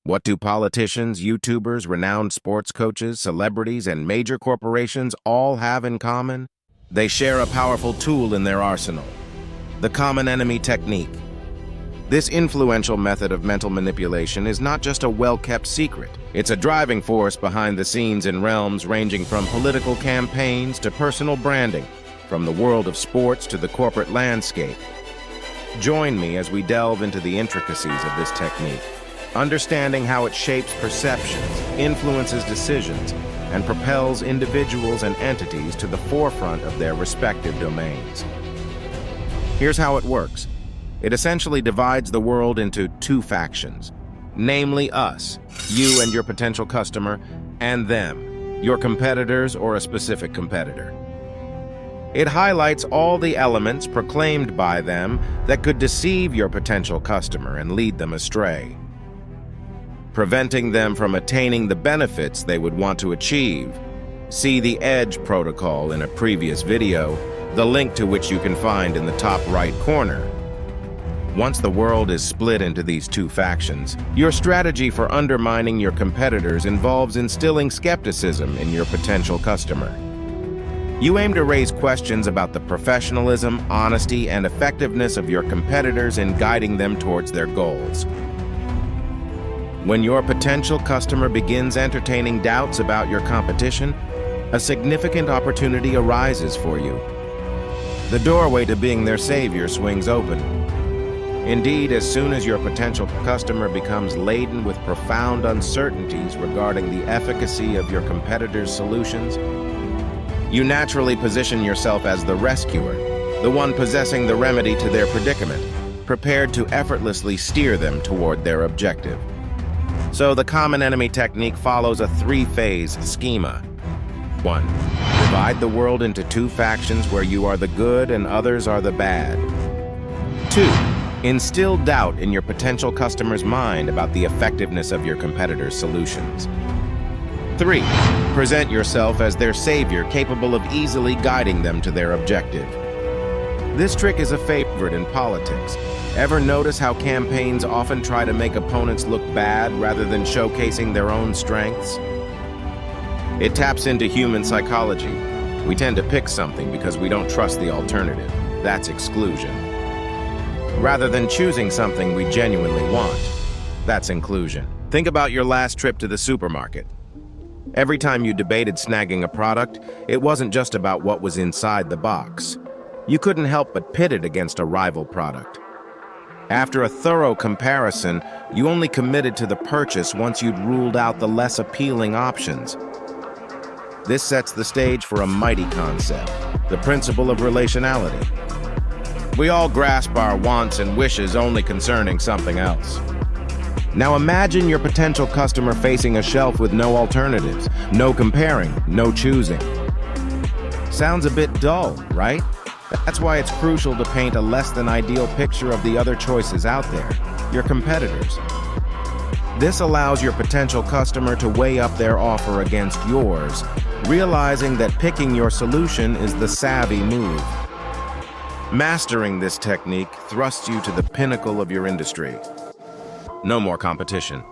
What do politicians, YouTubers, renowned sports coaches, celebrities, and major corporations all have in common? They share a powerful tool in their arsenal: the common enemy technique. This influential method of mental manipulation is not just a well-kept secret. It's a driving force behind the scenes in realms ranging from political campaigns to personal branding, from the world of sports to the corporate landscape. Join me as we delve into the intricacies of this technique, understanding how it shapes perceptions, influences decisions, and propels individuals and entities to the forefront of their respective domains. Here's how it works. It essentially divides the world into two factions, namely us, you and your potential customer, and them, your competitors or a specific competitor. It highlights all the elements proclaimed by them that could deceive your potential customer and lead them astray, preventing them from attaining the benefits they would want to achieve. See the EDGE protocol in a previous video, the link to which you can find in the top right corner. Once the world is split into these two factions, your strategy for undermining your competitors involves instilling skepticism in your potential customer. You aim to raise questions about the professionalism, honesty, and effectiveness of your competitors in guiding them towards their goals. When your potential customer begins entertaining doubts about your competition, a significant opportunity arises for you. The doorway to being their savior swings open. Indeed, as soon as your potential customer becomes laden with profound uncertainties regarding the efficacy of your competitor's solutions, you naturally position yourself as the rescuer, the one possessing the remedy to their predicament, prepared to effortlessly steer them toward their objective. So the common enemy technique follows a three-phase schema. 1. Divide the world into two factions where you are the good and others are the bad. 2. Instill doubt in your potential customer's mind about the effectiveness of your competitor's solutions. 3. Present yourself as their savior, capable of easily guiding them to their objective. This trick is a favorite in politics. Ever notice how campaigns often try to make opponents look bad rather than showcasing their own strengths? It taps into human psychology. We tend to pick something because we don't trust the alternative. That's exclusion. Rather than choosing something we genuinely want. That's inclusion. Think about your last trip to the supermarket. Every time you debated snagging a product, it wasn't just about what was inside the box. You couldn't help but pit it against a rival product. After a thorough comparison, you only committed to the purchase once you'd ruled out the less appealing options. This sets the stage for a mighty concept, the principle of relationality. We all grasp our wants and wishes only concerning something else. Now imagine your potential customer facing a shelf with no alternatives, no comparing, no choosing. Sounds a bit dull, right? That's why it's crucial to paint a less than ideal picture of the other choices out there, your competitors. This allows your potential customer to weigh up their offer against yours, realizing that picking your solution is the savvy move. Mastering this technique thrusts you to the pinnacle of your industry. No more competition.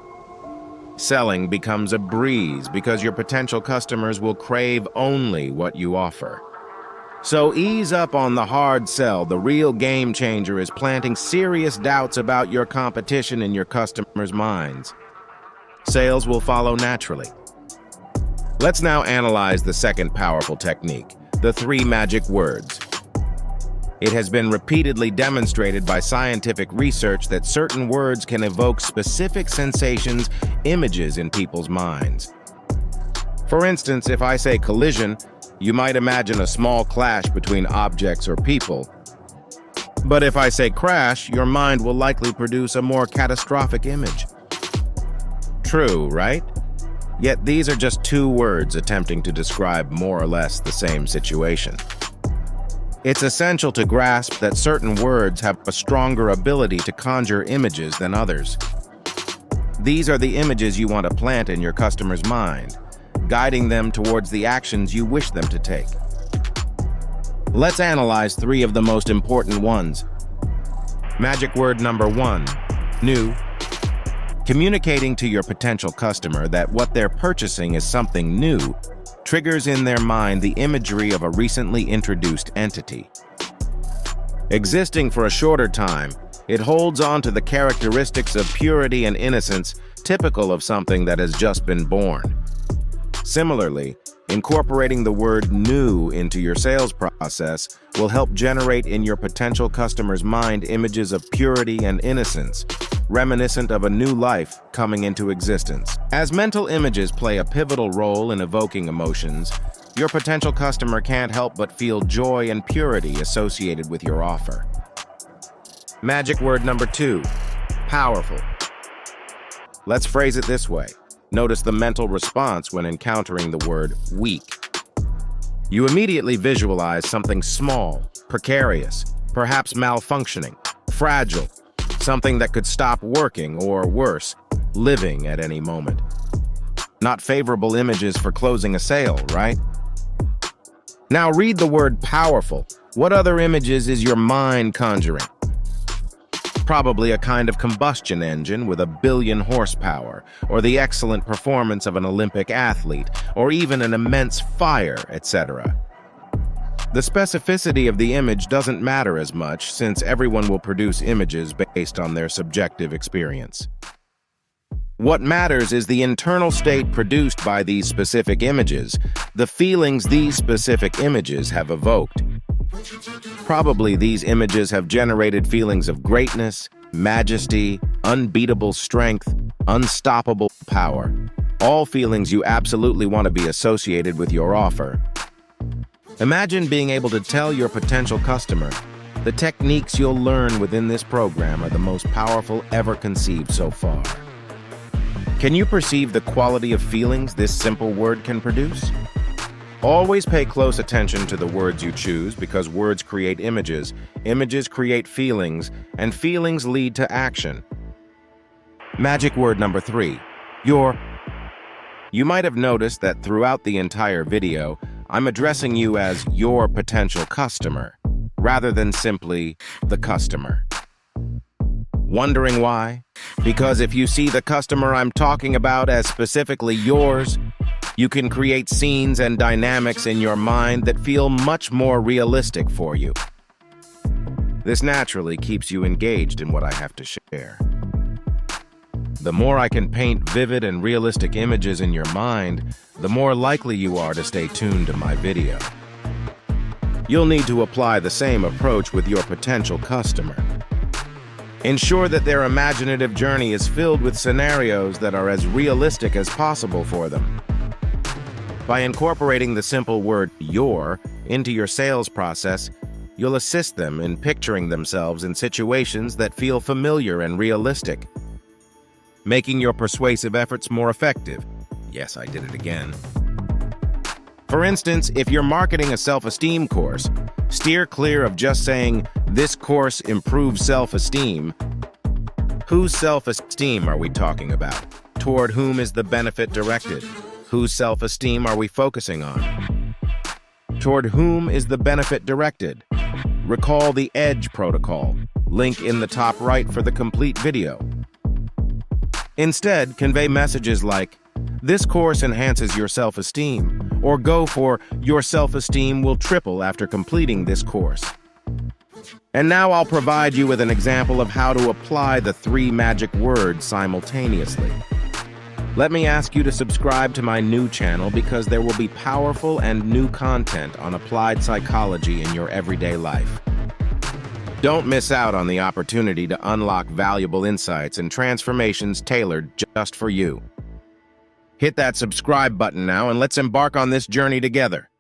Selling becomes a breeze because your potential customers will crave only what you offer. So ease up on the hard sell. The real game changer is planting serious doubts about your competition in your customers' minds. Sales will follow naturally. Let's now analyze the second powerful technique, the 3 magic words. It has been repeatedly demonstrated by scientific research that certain words can evoke specific sensations, images in people's minds. For instance, if I say collision, you might imagine a small clash between objects or people. But if I say crash, your mind will likely produce a more catastrophic image. True, right? Yet these are just 2 words attempting to describe more or less the same situation. It's essential to grasp that certain words have a stronger ability to conjure images than others. These are the images you want to plant in your customer's mind, guiding them towards the actions you wish them to take. Let's analyze 3 of the most important ones. Magic word number 1, new. Communicating to your potential customer that what they're purchasing is something new triggers in their mind the imagery of a recently introduced entity. Existing for a shorter time, it holds on to the characteristics of purity and innocence typical of something that has just been born. Similarly, incorporating the word new into your sales process will help generate in your potential customer's mind images of purity and innocence, reminiscent of a new life coming into existence. As mental images play a pivotal role in evoking emotions, your potential customer can't help but feel joy and purity associated with your offer. Magic word number 2, powerful. Let's phrase it this way. Notice the mental response when encountering the word weak. You immediately visualize something small, precarious, perhaps malfunctioning, fragile, something that could stop working or, worse, living at any moment. Not favorable images for closing a sale, right? Now read the word powerful. What other images is your mind conjuring? Probably a kind of combustion engine with 1 billion horsepower, or the excellent performance of an Olympic athlete, or even an immense fire, etc. The specificity of the image doesn't matter as much, since everyone will produce images based on their subjective experience. What matters is the internal state produced by these specific images, the feelings these specific images have evoked. Probably these images have generated feelings of greatness, majesty, unbeatable strength, unstoppable power. All feelings you absolutely want to be associated with your offer. Imagine being able to tell your potential customer, the techniques you'll learn within this program are the most powerful ever conceived so far. Can you perceive the quality of feelings this simple word can produce? Always pay close attention to the words you choose because words create images, images create feelings, and feelings lead to action. Magic word number 3, your. You might have noticed that throughout the entire video, I'm addressing you as your potential customer, rather than simply the customer. Wondering why? Because if you see the customer I'm talking about as specifically yours, you can create scenes and dynamics in your mind that feel much more realistic for you. This naturally keeps you engaged in what I have to share. The more I can paint vivid and realistic images in your mind, the more likely you are to stay tuned to my video. You'll need to apply the same approach with your potential customer. Ensure that their imaginative journey is filled with scenarios that are as realistic as possible for them. By incorporating the simple word your into your sales process, you'll assist them in picturing themselves in situations that feel familiar and realistic, making your persuasive efforts more effective. Yes, I did it again. For instance, if you're marketing a self-esteem course, steer clear of just saying, "This course improves self-esteem." Whose self-esteem are we talking about? Toward whom is the benefit directed? Whose self-esteem are we focusing on? Toward whom is the benefit directed? Recall the EDGE protocol, link in the top right for the complete video. Instead, convey messages like, "This course enhances your self-esteem," or go for, "Your self-esteem will triple after completing this course." And now I'll provide you with an example of how to apply the 3 magic words simultaneously. Let me ask you to subscribe to my new channel because there will be powerful and new content on applied psychology in your everyday life. Don't miss out on the opportunity to unlock valuable insights and transformations tailored just for you. Hit that subscribe button now and let's embark on this journey together.